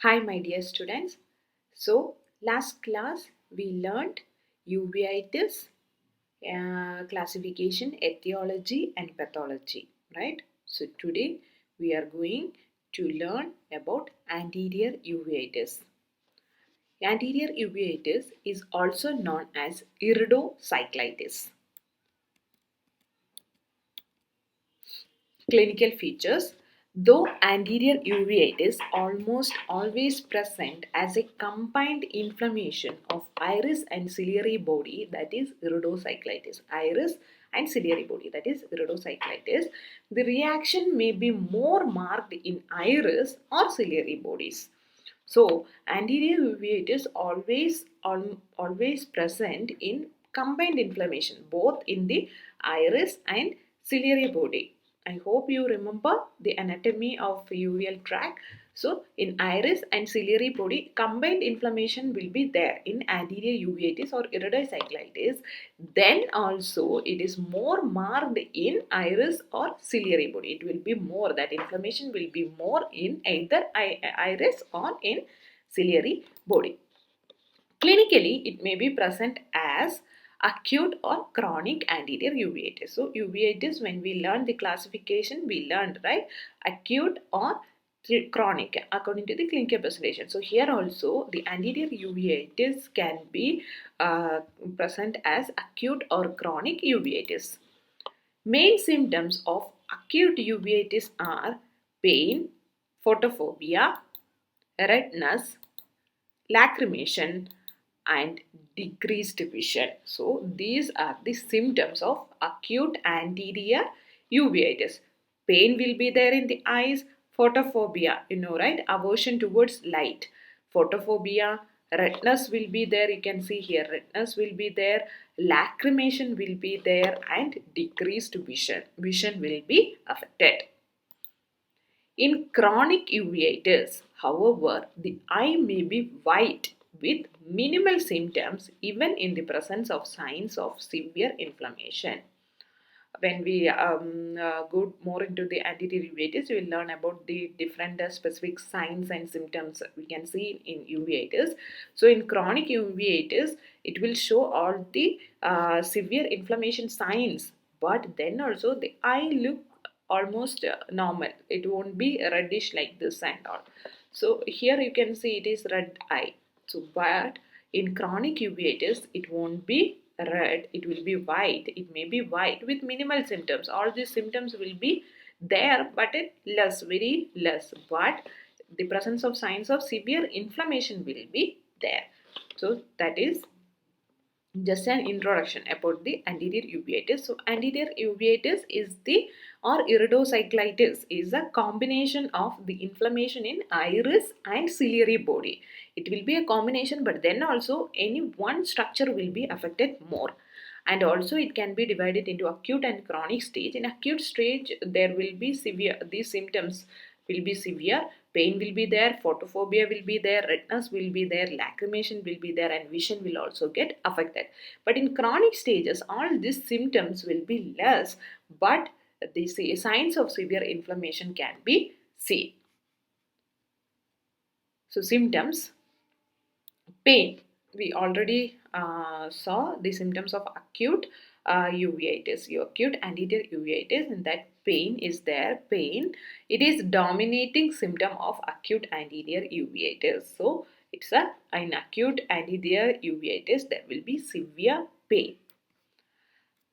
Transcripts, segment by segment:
Hi my dear students. So last class we learned uveitis, classification, etiology and pathology, right? So today we are going to learn about anterior uveitis. Anterior uveitis is also known as iridocyclitis. Clinical features. Though anterior uveitis is almost always present as a combined inflammation of iris and ciliary body, that is iridocyclitis. Iris and ciliary body, that is iridocyclitis. The reaction may be more marked in iris or ciliary bodies. So anterior uveitis always present in combined inflammation both in the iris and ciliary body. I hope you remember the anatomy of uveal tract. So in iris and ciliary body, combined inflammation will be there in anterior uveitis or iridocyclitis. Then also it is more marked in iris or ciliary body. It will be more, that inflammation will be more in either iris or in ciliary body. Clinically, it may be present as acute or chronic anterior uveitis. So, uveitis, when we learn the classification, we learned, right, acute or chronic according to the clinical presentation. So, here also the anterior uveitis can be present as acute or chronic uveitis. Main symptoms of acute uveitis are pain, photophobia, redness, lacrimation and decreased vision. So these are the symptoms of acute anterior uveitis. Pain will be there in the eyes, photophobia, right, aversion towards light. Photophobia, redness will be there, you can see here, redness will be there, lacrimation will be there and decreased vision. Vision will be affected. In chronic uveitis, however, the eye may be white with minimal symptoms even in the presence of signs of severe inflammation. When we go more into the anterior uveitis, we will learn about the different specific signs and symptoms we can see in uveitis. So, in chronic uveitis, it will show all the severe inflammation signs, but then also the eye look almost normal. It won't be reddish like this and all. So, here you can see it is red eye. So, but in chronic uveitis, it won't be red, it will be white. It may be white with minimal symptoms. All these symptoms will be there, but it less, very less. But the presence of signs of severe inflammation will be there. So that is just an introduction about the anterior uveitis. So anterior uveitis is the or iridocyclitis is a combination of the inflammation in iris and ciliary body. It will be a combination, but then also any one structure will be affected more. And also it can be divided into acute and chronic stage. In acute stage, there will be severe, these symptoms will be severe, pain will be there, photophobia will be there, redness will be there, lacrimation will be there and vision will also get affected. But in chronic stages, all these symptoms will be less, but the signs of severe inflammation can be seen. So symptoms, pain. We already saw the symptoms of acute uveitis, acute anterior uveitis, and that pain is there. Pain, it is dominating symptom of acute anterior uveitis. So it's an acute anterior uveitis, there will be severe pain.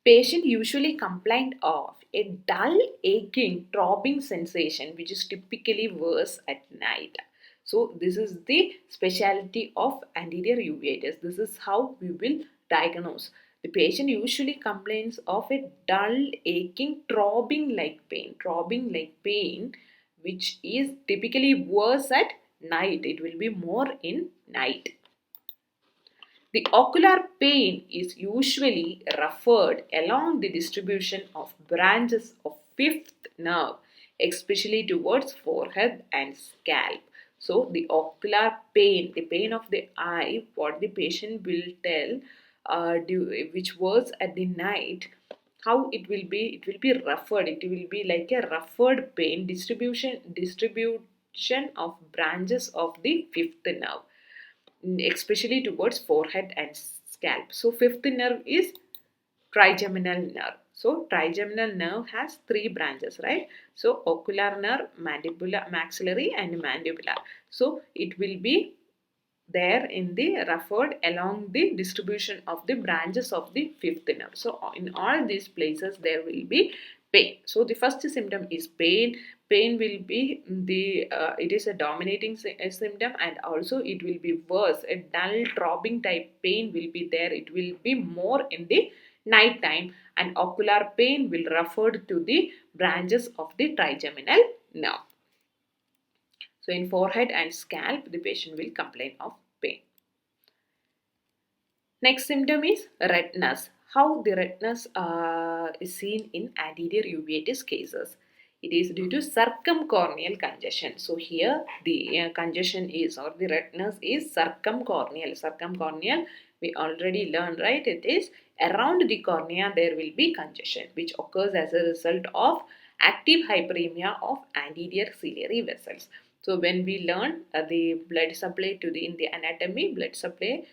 Patient usually complain of a dull, aching, throbbing sensation which is typically worse at night. So this is the specialty of anterior uveitis. This is how we will diagnose. The patient usually complains of a dull, aching, throbbing like pain, which is typically worse at night. It will be more in night. The ocular pain is usually referred along the distribution of branches of fifth nerve, especially towards forehead and scalp. So, the ocular pain, the pain of the eye, what the patient will tell, which was at the night, how it will be referred. It will be like a referred pain distributed of branches of the fifth nerve, especially towards forehead and scalp. So fifth nerve is trigeminal nerve. So trigeminal nerve has three branches, right? So ocular nerve, mandibular, maxillary and mandibular. So it will be there in the referred along the distribution of the branches of the fifth nerve. So in all these places there will be pain. So the first symptom is pain. Pain will be it is a dominating symptom, and also it will be worse. A dull throbbing type pain will be there. It will be more in the night time, and ocular pain will refer to the branches of the trigeminal nerve. So in forehead and scalp, the patient will complain of pain. Next symptom is redness. How the redness is seen in anterior uveitis cases. It is due to circumcorneal congestion. So here the congestion is, or the redness is circumcorneal. Circumcorneal, we already learned, right? It is around the cornea there will be congestion, which occurs as a result of active hyperemia of anterior ciliary vessels. So when we learn the blood supply to the in the anatomy, blood supply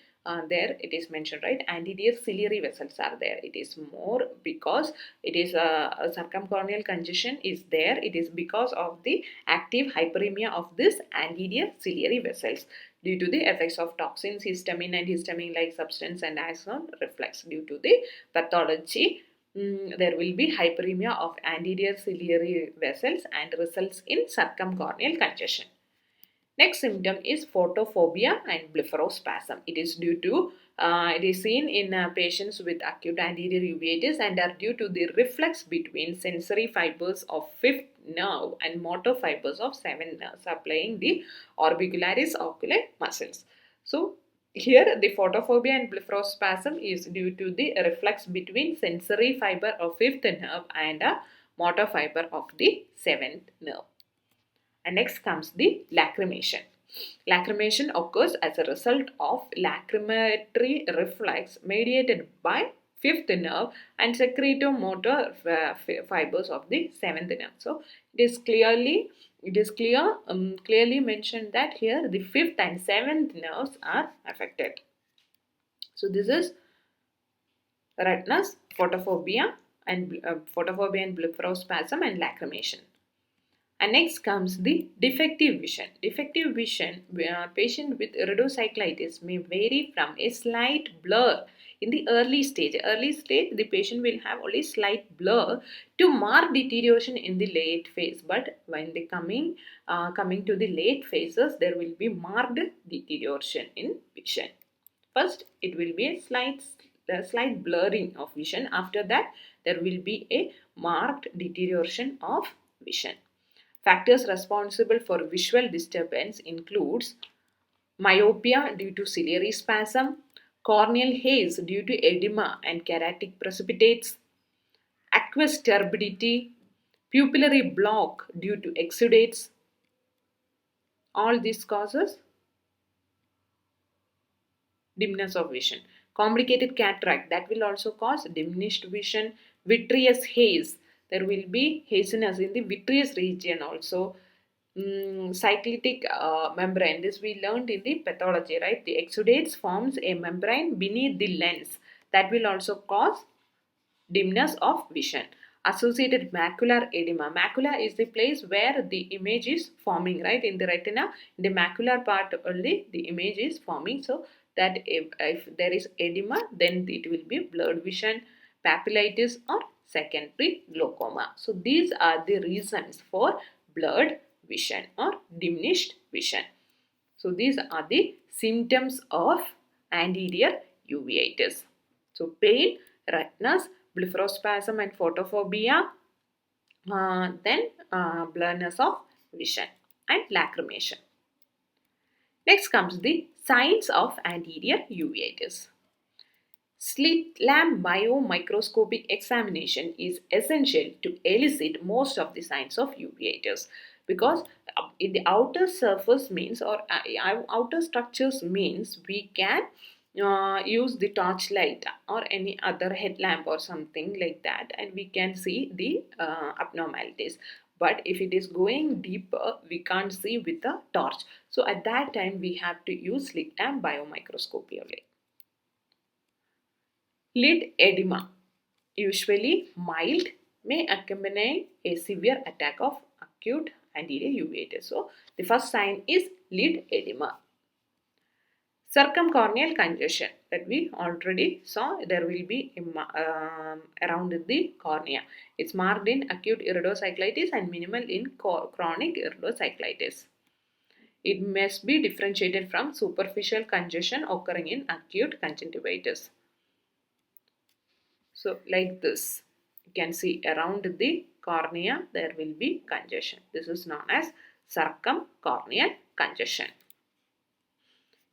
there it is mentioned, right? Anterior ciliary vessels are there. It is more because it is a circumcorneal congestion is there. It is because of the active hyperemia of this anterior ciliary vessels due to the effects of toxins, histamine and histamine-like substance and axon reflex. Due to the pathology, there will be hyperemia of anterior ciliary vessels and results in circumcorneal congestion. Next symptom is photophobia and blepharospasm. It is due to it is seen in patients with acute anterior uveitis and are due to the reflex between sensory fibers of fifth nerve and motor fibers of seventh nerve supplying the orbicularis oculi muscles. So here the photophobia and blepharospasm is due to the reflex between sensory fiber of fifth nerve and a motor fiber of the seventh nerve. And next comes the lacrimation. Lacrimation occurs as a result of lacrimatory reflex mediated by fifth nerve and secretomotor fibers of the seventh nerve. So clearly mentioned that here the fifth and seventh nerves are affected. So this is redness, photophobia and blepharospasm and lacrimation. And next comes the defective vision. Defective vision, patient with iridocyclitis may vary from a slight blur in the early stage. Early stage, the patient will have only slight blur to marked deterioration in the late phase. But when they coming to the late phases, there will be marked deterioration in vision. First, it will be a slight blurring of vision. After that, there will be a marked deterioration of vision. Factors responsible for visual disturbance includes myopia due to ciliary spasm, corneal haze due to edema and keratic precipitates, aqueous turbidity, pupillary block due to exudates. All these causes dimness of vision. Complicated cataract, that will also cause diminished vision. Vitreous haze, there will be haziness in the vitreous region also. Cyclitic membrane, this we learned in the pathology, right? The exudates forms a membrane beneath the lens that will also cause dimness of vision. Associated macular edema. Macula is the place where the image is forming, right? In the retina, in the macular part only the image is forming. So that if there is edema, then it will be blurred vision, papillitis or secondary glaucoma. So these are the reasons for blurred vision or diminished vision. So these are the symptoms of anterior uveitis. So pain, redness, blepharospasm and photophobia, then blurriness of vision and lacrimation. Next comes the signs of anterior uveitis. Slit lamp biomicroscopic examination is essential to elicit most of the signs of uveitis, because in the outer surface means or outer structures means we can use the torchlight or any other headlamp or something like that, and we can see the abnormalities. but if it is going deeper, we can't see with a torch. So at that time, we have to use slit lamp biomicroscopy only. Lid edema, usually mild, may accompany a severe attack of acute anterior uveitis. So the first sign is lid edema. Circumcorneal congestion that we already saw, there will be around the cornea. It's marked in acute iridocyclitis and minimal in chronic iridocyclitis. It must be differentiated from superficial congestion occurring in acute conjunctivitis. So like this, you can see around the cornea there will be congestion. This is known as circumcorneal congestion.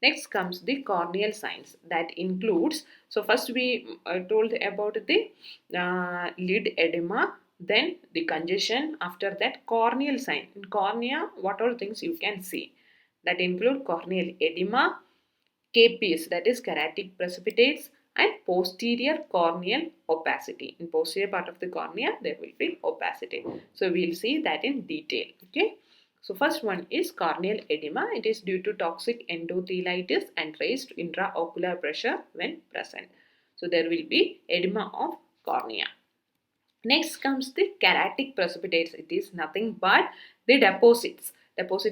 Next comes the corneal signs that includes, so first we told about the lid edema, then the congestion, after that corneal sign. In cornea, what all things you can see? That include corneal edema, KPs, that is keratic precipitates, and posterior corneal opacity. In posterior part of the cornea, there will be opacity. So we will see that in detail. Okay. So first one is corneal edema. It is due to toxic endothelitis and raised intraocular pressure when present. So there will be edema of cornea. Next comes the keratic precipitates. It is nothing but the deposits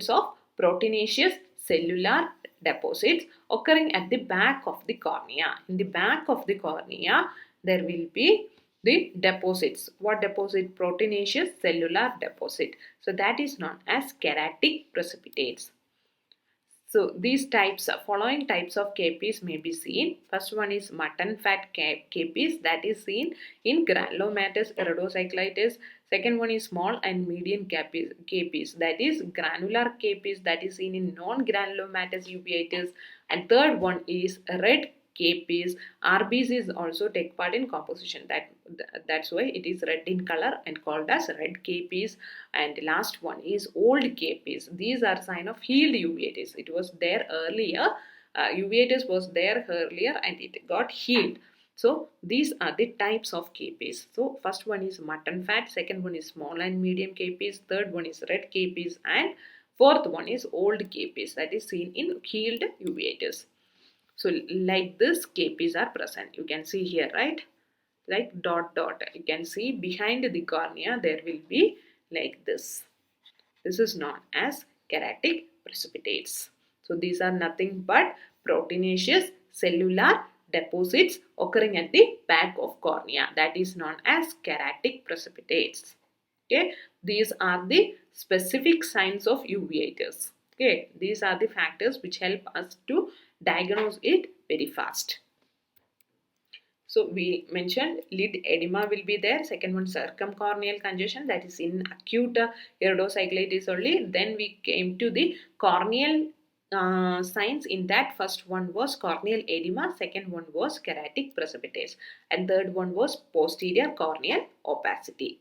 of proteinaceous cellular deposits occurring at the back of the cornea. In the back of the cornea, there will be the deposits. What deposit? Proteinaceous cellular deposit. So that is known as keratic precipitates. So these following types of KPs may be seen. First one is mutton fat KPs, that is seen in granulomatous iridocyclitis. Second one is small and medium KPs, that is granular KPs, that is seen in non-granulomatous uveitis. And third one is red KPs. RBCs also take part in composition. That's why it is red in color and called as red KPs. And last one is old KPs. These are sign of healed uveitis. It was there earlier. Uveitis was there earlier and it got healed. So these are the types of KPs. So first one is mutton fat. Second one is small and medium KPs. Third one is red KPs. And fourth one is old KPs, that is seen in healed uveitis. So like this KPs are present. You can see here, right? Like dot. You can see behind the cornea there will be like this. This is known as keratic precipitates. So these are nothing but proteinaceous cellular deposits occurring at the back of cornea. That is known as keratic precipitates. Okay, these are the specific signs of uveitis. Okay, these are the factors which help us to diagnose it very fast. So we mentioned lid edema will be there. Second one, circumcorneal congestion, that is in acute iridocyclitis only. Then we came to the corneal signs. In that, first one was corneal edema, second one was keratic precipitates, and third one was posterior corneal opacity.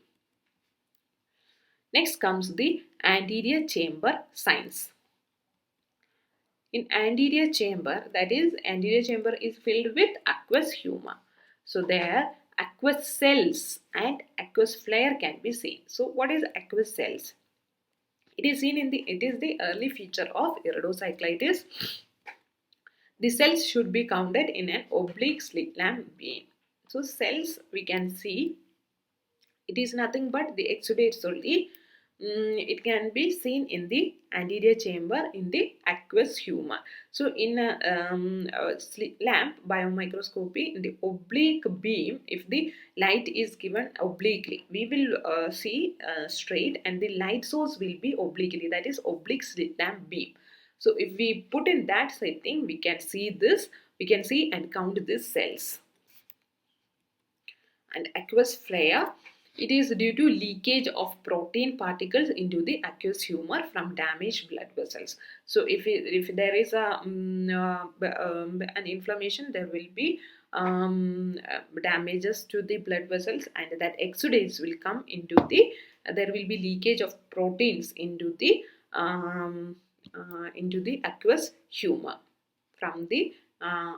Next comes the anterior chamber signs. In anterior chamber, that is, anterior chamber is filled with aqueous humor. So there, aqueous cells and aqueous flare can be seen. So what is aqueous cells? It is the early feature of iridocyclitis. The cells should be counted in an oblique slit lamp beam. So cells we can see, it is nothing but the exudates only. It can be seen in the anterior chamber in the aqueous humor. So in a slit lamp biomicroscopy, in the oblique beam, if the light is given obliquely, we will see straight, and the light source will be obliquely, that is oblique slit lamp beam. So if we put in that setting, we can see this, we can see and count these cells. And aqueous flare, it is due to leakage of protein particles into the aqueous humor from damaged blood vessels. So if there is an inflammation, there will be damages to the blood vessels, and that exudates will come into the, there will be leakage of proteins into the aqueous humor from the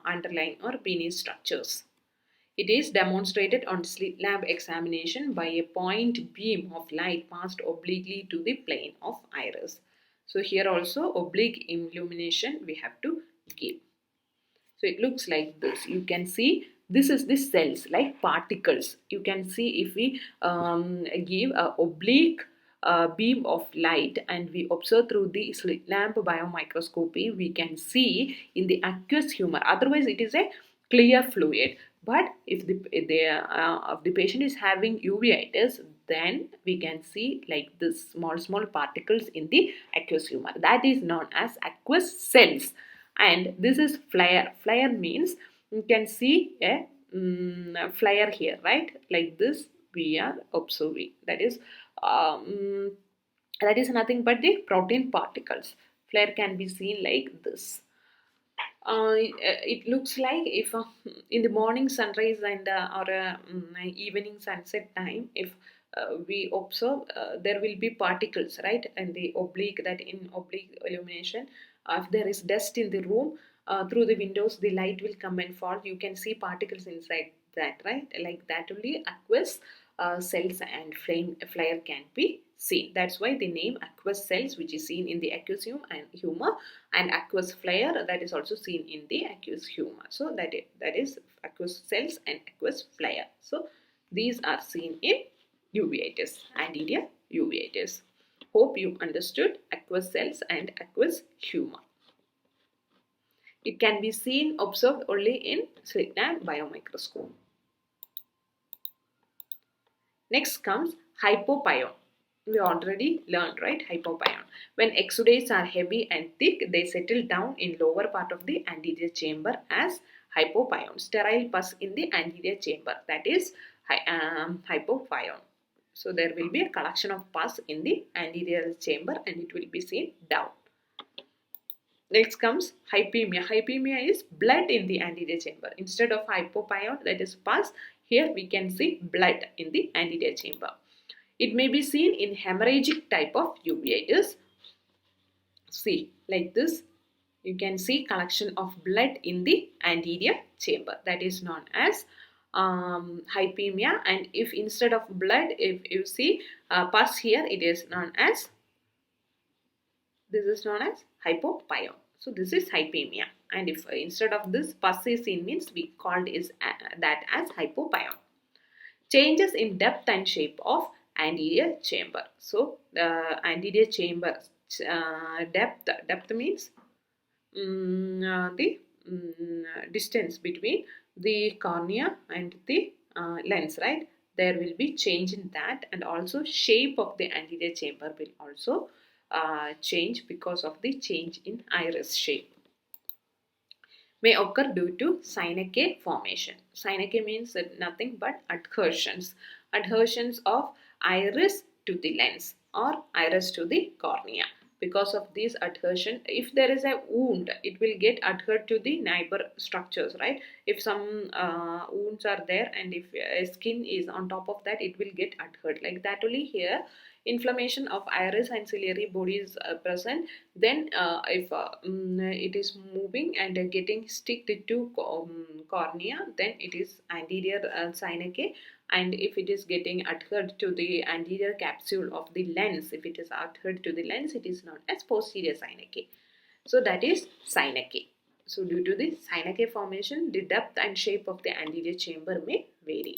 underlying or beneath structures. It is demonstrated on slit lamp examination by a point beam of light passed obliquely to the plane of iris. So here also oblique illumination we have to give. So it looks like this. You can see this is the cells like particles. You can see if we give a oblique beam of light and we observe through the slit lamp biomicroscopy, we can see in the aqueous humor. Otherwise, it is a clear fluid. But if the patient is having uveitis, then we can see like this small particles in the aqueous humor. That is known as aqueous cells. And this is flare. Flare means you can see a flare here, right? Like this we are observing. That is nothing but the protein particles. Flare can be seen like this. It looks like if in the morning sunrise and or evening sunset time, if we observe, there will be particles, right? And the oblique, that in oblique illumination, if there is dust in the room, through the windows the light will come and fall. You can see particles inside that, right? Like that only aqueous cells and flare can be seen. That's why the name aqueous cells, which is seen in the aqueous humor, and aqueous flare, that is also seen in the aqueous humor. So that is aqueous cells and aqueous flare. So these are seen in uveitis, anterior uveitis. Hope you understood aqueous cells and aqueous humor. It can be seen, observed only in slit lamp biomicroscope. Next comes hypopion. We already learned, right? Hypopion. When exudates are heavy and thick, they settle down in lower part of the anterior chamber as hypopion. Sterile pus in the anterior chamber, that is hypopion. So there will be a collection of pus in the anterior chamber and it will be seen down. Next comes hypemia. Hypemia is blood in the anterior chamber. Instead of hypopion, that is pus, here we can see blood in the anterior chamber. It may be seen in hemorrhagic type of uveitis. See, like this, you can see collection of blood in the anterior chamber. That is known as hypemia. And if instead of blood, if you see pus here, it is known as, this is known as hypopion. So this is hypemia. And if instead of this pus is seen, means we called that as hypopion. Changes in depth and shape of anterior chamber. So the anterior chamber depth means the distance between the cornea and the lens, right? There will be change in that, and also shape of the anterior chamber will also change because of the change in iris shape. May occur due to Synapse formation. Synapse means nothing but adhesions. Adhesions of iris to the lens or iris to the cornea. Because of this adhesion, if there is a wound, it will get adhered to the neighbor structures, right? If some wounds are there and if skin is on top of that, it will get adhered. Like that only here, inflammation of iris and ciliary body is present. Then if it is moving and getting sticked to cornea, then it is anterior synapse. And if it is getting adhered to the anterior capsule of the lens, if it is adhered to the lens, it is known as posterior synapse. So that is synapse. So due to the synapse formation, the depth and shape of the anterior chamber may vary.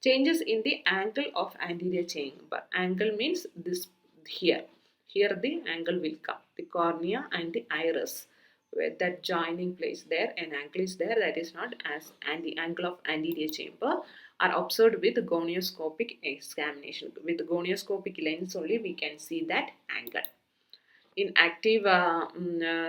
Changes in the angle of anterior chamber. Angle means this here. Here the angle will come. The cornea and the iris, where that joining place there, an angle is there, that is not as, and the angle of anterior chamber are observed with gonioscopic examination. With gonioscopic lens only we can see that angle. In active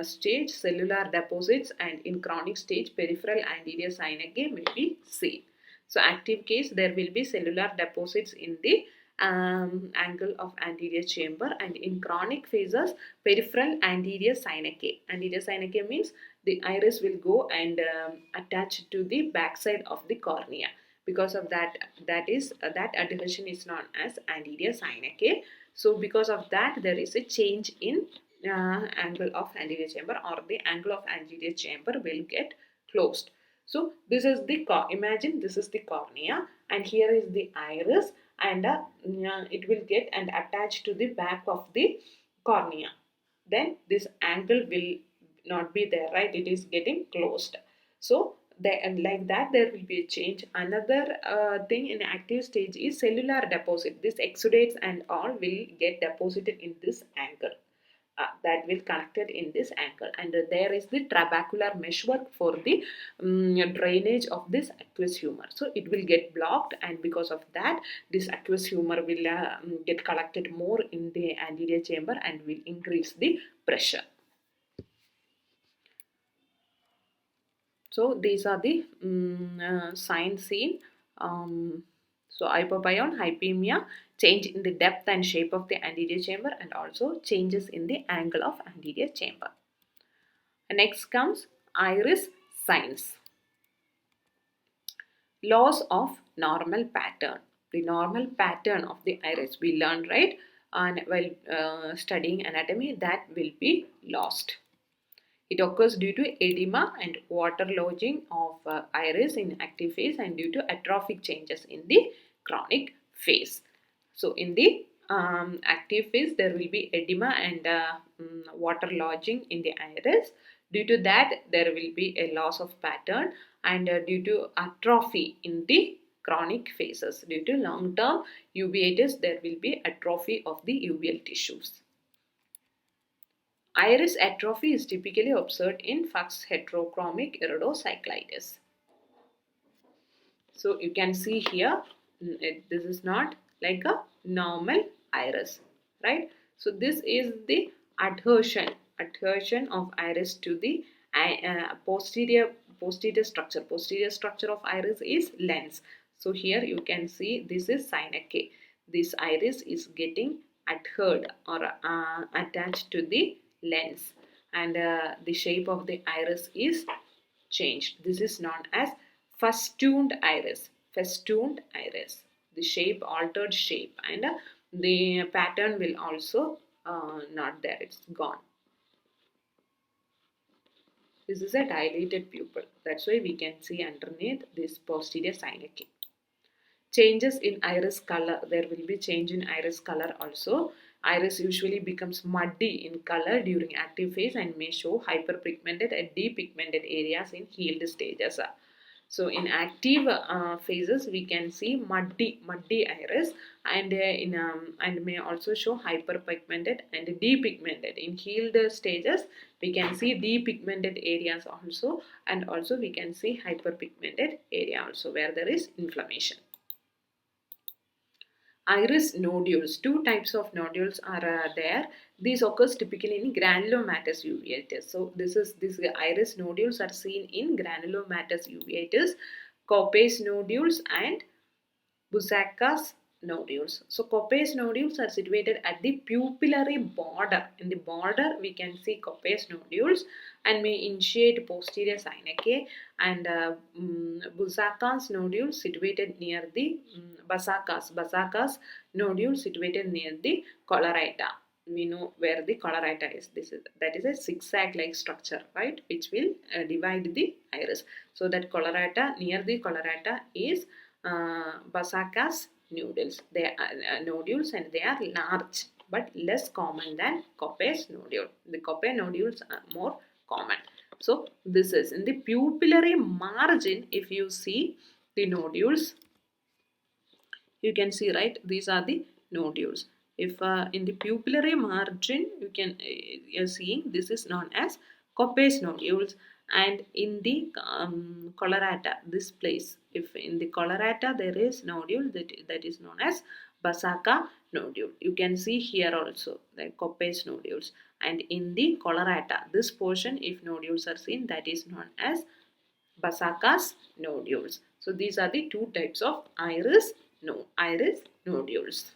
stage, cellular deposits, and in chronic stage, peripheral anterior synapse may be seen. So active case, there will be cellular deposits in the angle of anterior chamber, and in chronic phases, peripheral anterior synapse. Anterior synapse means the iris will go and attach to the backside of the cornea. Because of that, that adhesion is known as anterior synapse. So because of that, there is a change in angle of anterior chamber, or the angle of anterior chamber will get closed. So this is the imagine this is the cornea, and here is the iris, and it will get and attach to the back of the cornea. Then this angle will not be there, right? It is getting closed. So and like that there will be a change. Another thing in active stage is cellular deposit. This exudates and all will get deposited in this angle. That will connected in this angle, and there is the trabecular meshwork for the drainage of this aqueous humor. So it will get blocked, and because of that this aqueous humor will get collected more in the anterior chamber and will increase the pressure. So these are the signs seen. So hypopion, hypemia, change in the depth and shape of the anterior chamber, and also changes in the angle of anterior chamber. Next comes iris signs. Loss of normal pattern. The normal pattern of the iris we learned, right? And while studying anatomy, that will be lost. It occurs due to edema and water lodging of iris in active phase, and due to atrophic changes in the chronic phase. So in the active phase there will be edema and water lodging in the iris. Due to that there will be a loss of pattern, and due to atrophy in the chronic phases. Due to long-term uveitis there will be atrophy of the uveal tissues. Iris atrophy is typically observed in Fuchs heterochromic iridocyclitis. So you can see here, this is not like a normal iris, right? So this is the adhesion of iris to the posterior structure. Posterior structure of iris is lens. So here you can see this is Synapse. This iris is getting adhered or attached to the lens, and the shape of the iris is changed. This is known as festooned iris. Festooned iris. The shape, altered shape, and the pattern will also not there. It's gone. This is a dilated pupil. That's why we can see underneath this posterior synapse. Changes in iris color. There will be change in iris color also. Iris usually becomes muddy in color during active phase and may show hyperpigmented and depigmented areas in healed stages. So in active phases we can see muddy iris, and and may also show hyperpigmented and depigmented. In healed stages we can see depigmented areas also, and also we can see hyperpigmented area also where there is inflammation. Iris nodules. Two types of nodules are there. These occurs typically in granulomatous uveitis. So this iris nodules are seen in granulomatous uveitis, Koppe's nodules, and Busacka's nodules. So Koppe's nodules are situated at the pupillary border. In the border we can see Koppe's nodules and may initiate posterior synapse, and Busacka's nodules situated near the Busacka's nodules situated near the collarata. We know where the collarata is. That is a zigzag like structure, right, which will divide the iris. So that collarata, near the collarata is Busacka's nodules. They are nodules, and they are large but less common than Koppe's nodule. The Koppe nodules are more common. So this is in the pupillary margin. If you see the nodules, you can see, right, these are the nodules. If in the pupillary margin you're seeing, this is known as Koppe's nodules, and in the collarata, this place, if in the collarata there is nodule, that is known as Busacka nodule. You can see here also the Koppe's nodules, and in the collarata, this portion, if nodules are seen, that is known as Busacka's nodules. So these are the two types of iris nodules.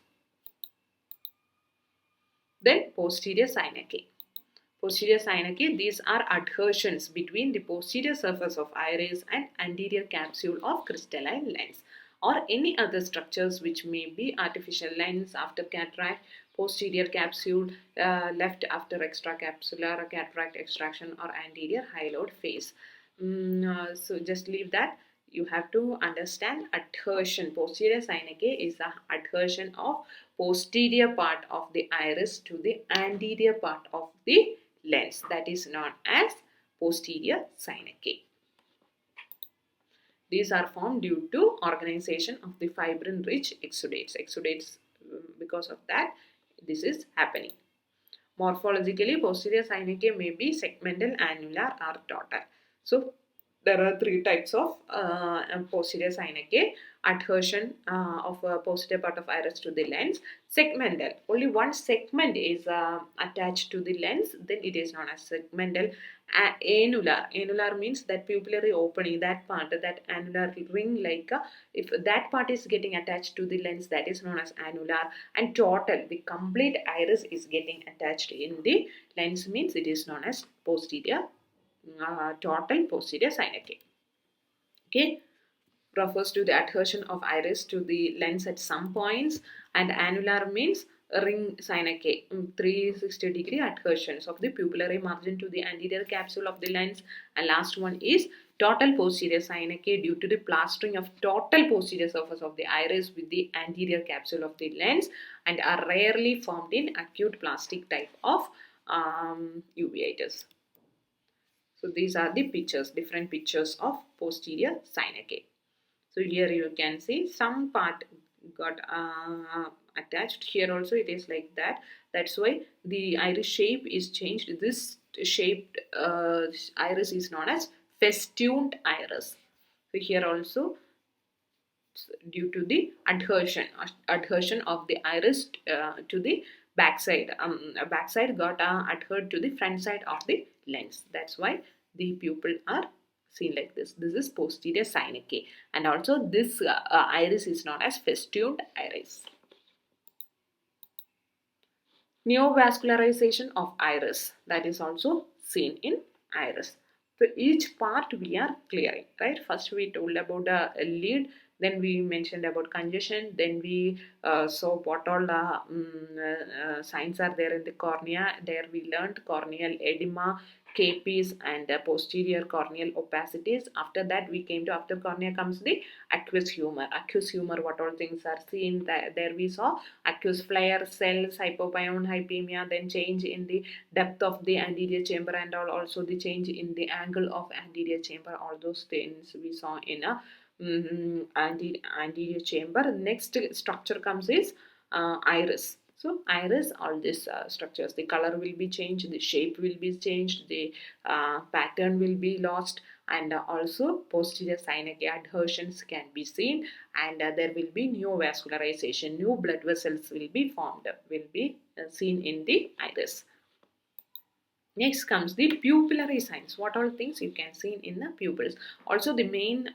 Then posterior synapse. Posterior synapse, these are adhesions between the posterior surface of iris and anterior capsule of crystalline lens, or any other structures which may be artificial lens after cataract, posterior capsule left after extracapsular cataract extraction, or anterior hyaloid phase. So just leave that. You have to understand adhesion. Posterior Cyanide is the adhesion of posterior part of the iris to the anterior part of the lens. That is known as posterior Cyanide. These are formed due to organization of the fibrin-rich exudates. Because of that, this is happening. Morphologically, posterior Cyanide may be segmental, annular, or total. So, there are three types of posterior Cyanide. Adhesion of a posterior part of iris to the lens. Segmental. Only one segment is attached to the lens, then it is known as segmental. Annular. Annular means that pupillary opening, that part, that annular ring, like if that part is getting attached to the lens, that is known as annular. And total, the complete iris is getting attached in the lens, means it is known as posterior, total posterior Cyanide. Okay, refers to the adhesion of iris to the lens at some points, and annular means ring Cyanide, 360-degree adhesions of the pupillary margin to the anterior capsule of the lens. And last one is total posterior Cyanide due to the plastering of total posterior surface of the iris with the anterior capsule of the lens, and are rarely formed in acute plastic type of uveitis. So these are the pictures, different pictures of posterior Cyanide. So here you can see some part got attached. Here also it is like that. That's why the iris shape is changed. This shaped iris is known as festooned iris. So here also, due to the adhesion of the iris to the backside, backside got adhered to the front side of the lens. That's why the pupil are seen like this. This is posterior Cyanide, and also this iris is known as festooned iris. Neovascularization of iris, that is also seen in iris. So each part we are clearing, right? First we told about a lead, then we mentioned about congestion, then we saw what all signs are there in the cornea. There we learned corneal edema, capies, and posterior corneal opacities. After that we came to, after cornea comes the aqueous humor. Aqueous humor, what all things are seen there we saw aqueous flare, cells, hypopion, hypemia, then change in the depth of the anterior chamber, and also the change in the angle of anterior chamber. All those things we saw in a anterior chamber. Next structure comes is iris. So iris, all these structures, the color will be changed, the shape will be changed, the pattern will be lost, and also posterior Cyanide adhesions can be seen, and there will be neovascularization, new blood vessels will be formed, will be seen in the iris. Next comes the pupillary signs. What all things you can see in the pupils. Also the main,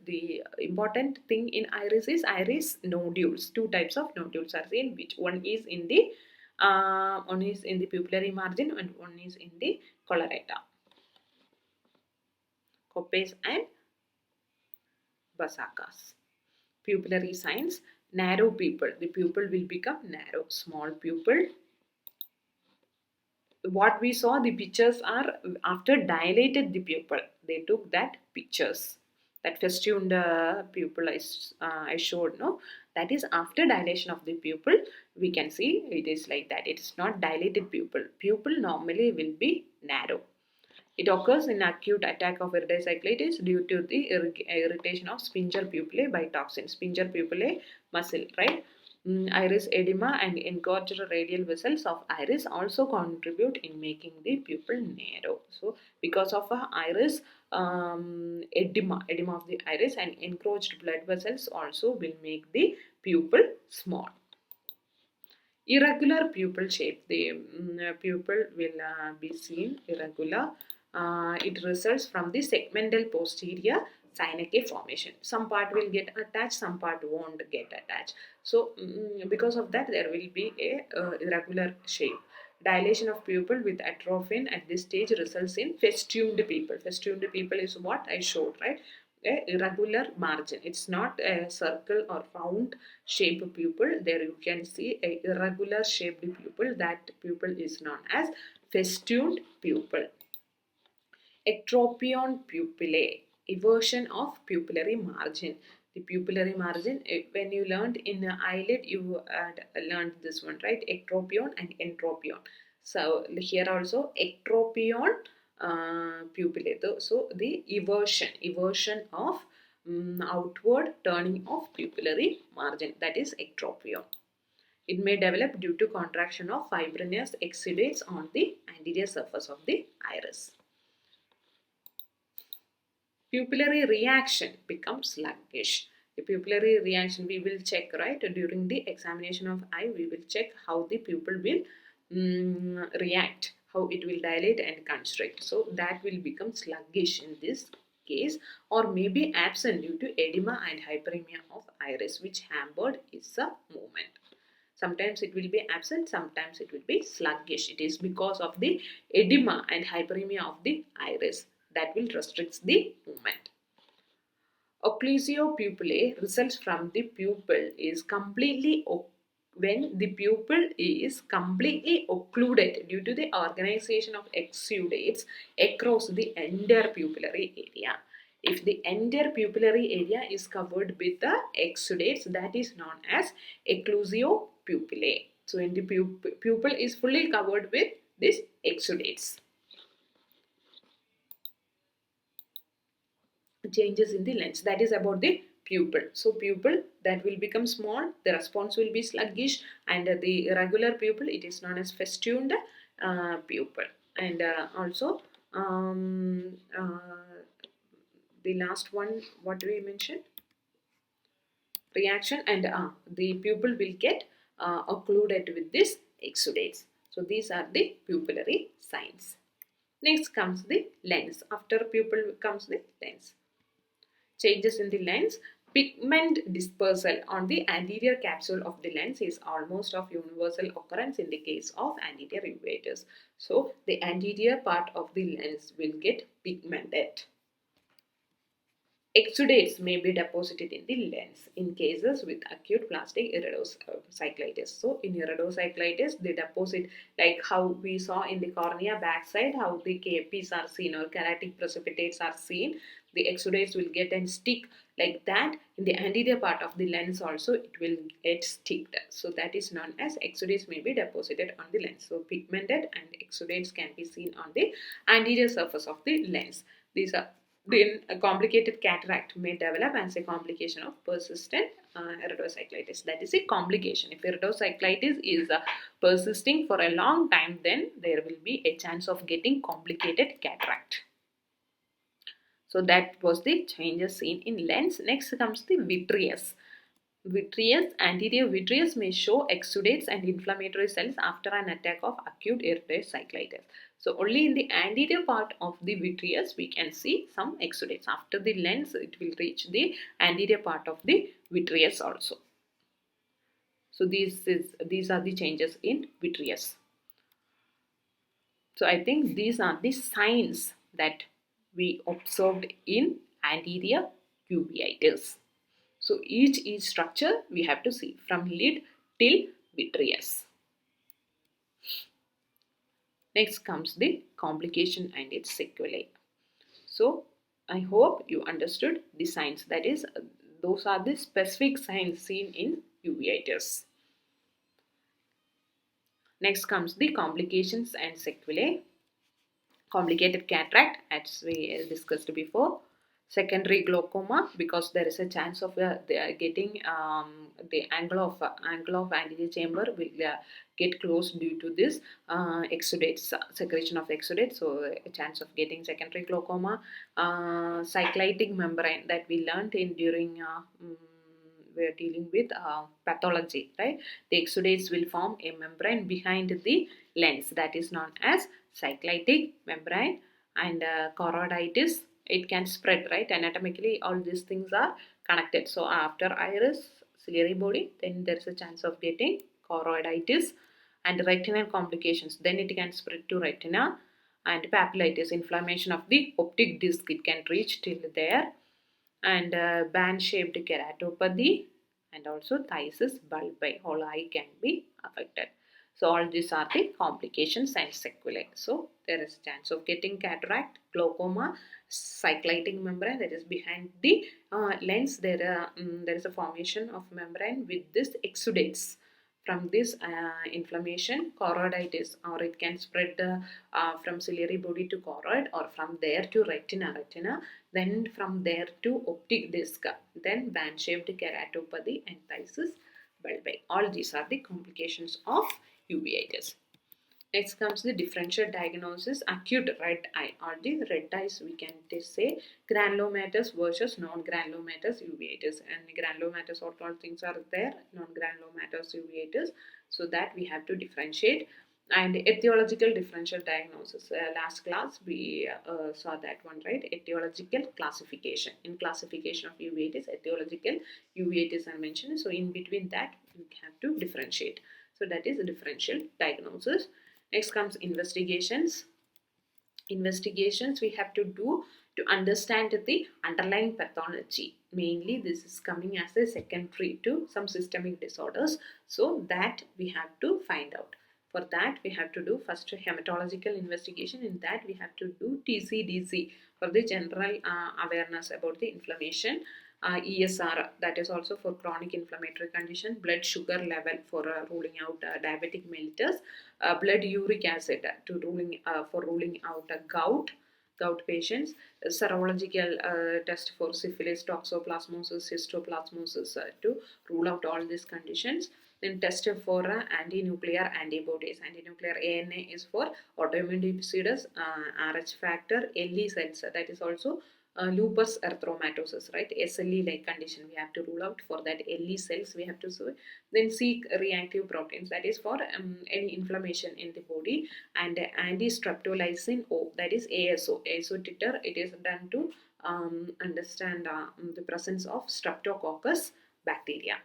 the important thing in iris is iris nodules. Two types of nodules are seen, which one is in the pupillary margin and one is in the collarata. Copes and basacas. Pupillary signs. Narrow pupil. The pupil will become narrow. Small pupil. What we saw, the pictures are after dilated the pupil. They took that pictures. That festooned pupil I showed, no? That is after dilation of the pupil. We can see it is like that. It is not dilated pupil. Pupil normally will be narrow. It occurs in acute attack of iridocyclitis due to the irritation of sphincter pupillae by toxin. Sphincter pupillae muscle, right? Iris edema and engorged radial vessels of iris also contribute in making the pupil narrow. So, because of iris edema of the iris and encroached blood vessels also will make the pupil small. Irregular pupil shape. The pupil will be seen irregular. It results from the segmental posterior Cyanide formation. Some part will get attached, some part won't get attached. So, because of that, there will be a irregular shape. Dilation of pupil with atropine at this stage results in festooned pupil. Festooned pupil is what I showed, right? A irregular margin. It's not a circle or round shaped pupil. There you can see a irregular shaped pupil. That pupil is known as festooned pupil. Ectropion pupillae, eversion of pupillary margin. The pupillary margin, when you learned in eyelid, you had learned this one, right? Ectropion and entropion. So here also ectropion pupillae. So the eversion of outward turning of pupillary margin, that is ectropion. It may develop due to contraction of fibrinous exudates on the anterior surface of the iris. Pupillary reaction becomes sluggish. The pupillary reaction we will check, right? During the examination of eye, we will check how the pupil will react, how it will dilate and constrict. So that will become sluggish in this case, or may be absent due to edema and hyperemia of iris, which hampered its movement. Sometimes it will be absent, sometimes it will be sluggish. It is because of the edema and hyperemia of the iris that will restrict the movement. Occlusio pupillae results from the pupil is completely when the pupil is completely occluded due to the organization of exudates across the entire pupillary area. If the entire pupillary area is covered with the exudates, that is known as occlusio pupillae. So, when the pupil is fully covered with these exudates. Changes in the lens, that is about the pupil. So pupil that will become small, the response will be sluggish, and the irregular pupil, it is known as festooned pupil. And also the last one, what do we mention? Reaction, and the pupil will get occluded with this exudates. So these are the pupillary signs. Next comes the lens. After pupil comes the lens. Changes in the lens. Pigment dispersal on the anterior capsule of the lens is almost of universal occurrence in the case of anterior uveitis. So the anterior part of the lens will get pigmented. Exudates may be deposited in the lens in cases with acute plastic iridocyclitis. So in iridocyclitis, they deposit, like how we saw in the cornea backside, how the KPs are seen or keratic precipitates are seen. The exudates will get and stick like that. In the anterior part of the lens also, it will get sticked. So that is known as exudates may be deposited on the lens. So pigmented and exudates can be seen on the anterior surface of the lens. These are then a complicated cataract may develop as a complication of persistent iridocyclitis. That is a complication. If iridocyclitis is persisting for a long time, then there will be a chance of getting complicated cataract. So that was the changes seen in lens. Next comes the vitreous. Vitreous, anterior vitreous may show exudates and inflammatory cells after an attack of acute iridocyclitis. So only in the anterior part of the vitreous we can see some exudates. After the lens, it will reach the anterior part of the vitreous also. So these are the changes in vitreous. So I think these are the signs that we observed in anterior uveitis. So each structure we have to see from lid till vitreous. Next comes the complication and its sequelae. So I hope you understood the signs. That is, those are the specific signs seen in uveitis. Next comes the complications and sequelae. Complicated cataract, as we discussed before. Secondary glaucoma, because there is a chance of they are getting the angle of anterior chamber will get closed due to this exudates, secretion of exudates. So a chance of getting secondary glaucoma. Cyclitic membrane that we learnt in during we are dealing with pathology, right? The exudates will form a membrane behind the lens, that is known as cyclitic membrane. And choroiditis, it can spread, right? Anatomically, all these things are connected. So after iris, ciliary body, then there is a chance of getting choroiditis. And retinal complications, then it can spread to retina. And papillitis, inflammation of the optic disc, it can reach till there. And band-shaped keratopathy, and also phthisis bulbi, whole eye can be affected. So all these are the complications and sequelae. So there is a chance of getting cataract, glaucoma, cyclitic membrane, that is behind the lens. There is a formation of membrane with this exudates. From this inflammation, choroiditis, or it can spread from ciliary body to choroid, or from there to retina, then from there to optic disc, then band-shaped keratopathy and phthisis bulbi. All these are the complications of uveitis. Next comes the differential diagnosis, acute red eye, or the red eyes we can say granulomatous versus non-granulomatous uveitis. And granulomatous, all things are there, non-granulomatous uveitis. So that we have to differentiate. And etiological differential diagnosis. Last class we saw that one, right? Etiological classification. In classification of uveitis, etiological uveitis are mentioned. So in between that we have to differentiate. So that is a differential diagnosis. Next comes investigations. Investigations we have to do to understand the underlying pathology. Mainly this is coming as a secondary to some systemic disorders. So that we have to find out. For that we have to do first hematological investigation. In that we have to do TCDC for the general awareness about the inflammation. ESR, that is also for chronic inflammatory condition, blood sugar level for ruling out diabetic mellitus, blood uric acid for ruling out gout patients, serological test for syphilis, toxoplasmosis, histoplasmosis to rule out all these conditions. Then test for anti-nuclear antibodies. Anti-nuclear ANA is for autoimmune diseases, Rh factor, LE cells, that is also lupus erythematosus, right? SLE like condition we have to rule out. For that LE cells we have to see. Then seek reactive proteins, that is for any inflammation in the body. And anti-streptolysin O, that is ASO. ASO titer, it is done to understand the presence of streptococcus bacteria.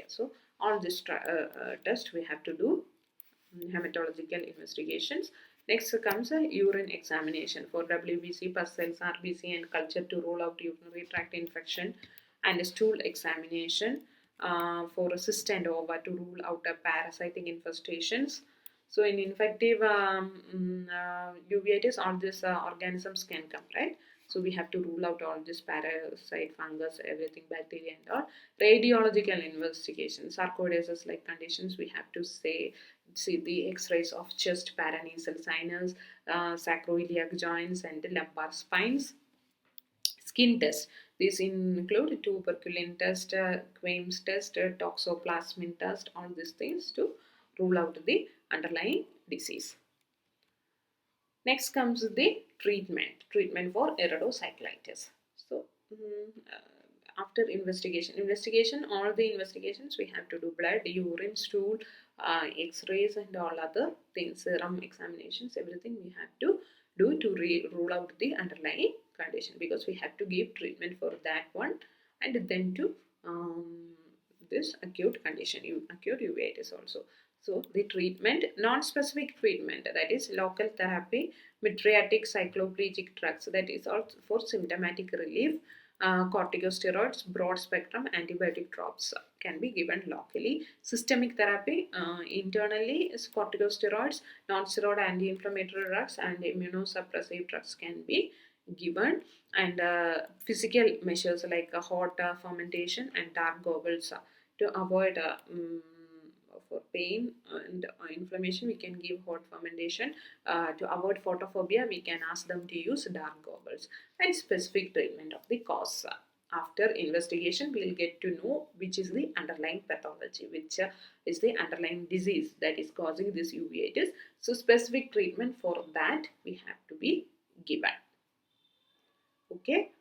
So all this test we have to do. Hematological investigations. Next comes a urine examination for WBC, pus cells, RBC, and culture to rule out urinary tract infection, and a stool examination for a cyst and ova to rule out parasitic infestations. So in infective uveitis, all these organisms can come, right? So we have to rule out all this parasite, fungus, everything, bacteria and all. Radiological investigation, sarcoidosis like conditions, we have to see the x-rays of chest, paranasal sinus, sacroiliac joints and the lumbar spines. Skin test, these include tuberculin test, Quame's test, toxoplasmin test, all these things to rule out the underlying disease. Next comes the treatment for iridocyclitis. So after investigation, all the investigations we have to do: blood, urine, stool, x-rays and all other things, serum examinations, everything we have to do to rule out the underlying condition, because we have to give treatment for that one, and then to this acute condition, acute uveitis also. So the treatment, non-specific treatment, that is local therapy, mydriatic cycloplegic drugs, that is also for symptomatic relief. Corticosteroids, broad spectrum antibiotic drops can be given locally. Systemic therapy, internally is corticosteroids, non-steroid anti-inflammatory drugs and immunosuppressive drugs can be given. And physical measures like hot fermentation and dark goggles to avoid for pain and inflammation, we can give hot fermentation. To avoid photophobia, we can ask them to use dark goggles. And specific treatment of the cause. After investigation, we will get to know which is the underlying pathology, which is the underlying disease that is causing this uveitis. So specific treatment for that we have to be given. Okay,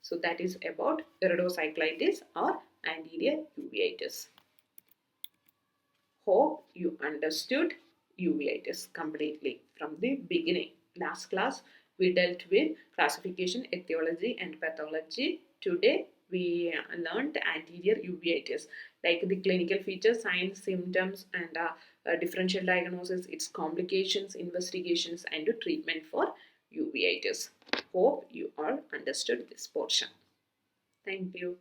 so that is about iridocyclitis or anterior uveitis. Hope you understood uveitis completely from the beginning. Last class we dealt with classification, etiology and pathology. Today we learned anterior uveitis, like the clinical features, signs, symptoms and differential diagnosis, its complications, investigations and treatment for uveitis. Hope you all understood this portion. Thank you.